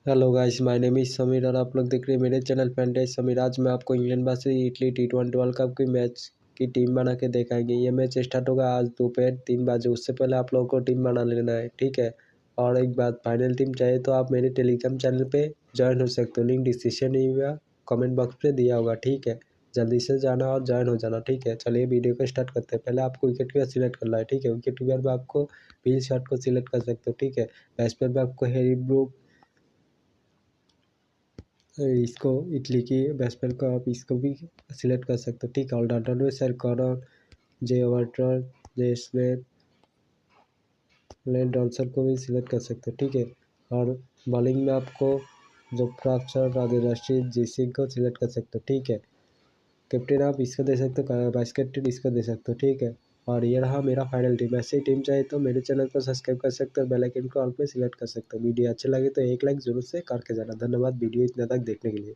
Hello guys, my name is Sameer और आप लोग देख रहे हैं मेरे चैनल फैंटेसी समीर। आज मैं आपको England versus Italy T20 world cup की मैच की टीम बना के दिखाएंगे। ये मैच स्टार्ट होगा आज दोपहर 3 बजे। उससे पहले आप लोगों को टीम बना लेना है, ठीक है। और एक बात, फाइनल टीम चाहिए तो आप मेरे टेलीग्राम चैनल पे ज्वाइन हो सकते हो। लिंक डिस्क्रिप्शन या कमेंट बॉक्स पे दिया होगा, ठीक है। जल्दी से जाना और ज्वाइन हो जाना, ठीक है। चलिए वीडियो को स्टार्ट करते हैं। पहले आपको विकेट कीपर सिलेक्ट करना है, ठीक है। विकेट कीपर में आपको विल शॉट को सिलेक्ट कर सकते हो, ठीक है। बैट्समैन में आपको हैरी ब्रूक, इसको इटली की बैट्समैन को आप इसको भी सिलेक्ट कर सकते हो, ठीक है। ऑलराउंडर में सर कॉर्नर, जे वार्टर, जे स्मिथ, लेन जॉनसन को भी सिलेक्ट कर सकते हो, ठीक है। और बॉलिंग में आपको जो क्राफ्ट राजेश रशीद, जी सिंह को सिलेक्ट कर सकते हो, ठीक है। कैप्टन आप इसको दे सकते हो, वाइस कैप्टन इसको दे सकते हो, ठीक है। और ये रहा मेरा फाइनल टीम। ऐसे ही टीम चाहिए तो मेरे चैनल को सब्सक्राइब कर सकते हो, बेल आइकन को ऑल पे सिलेक्ट कर सकते हो। वीडियो अच्छे लगे तो एक लाइक जरूर से करके जाना। धन्यवाद वीडियो इतना तक देखने के लिए।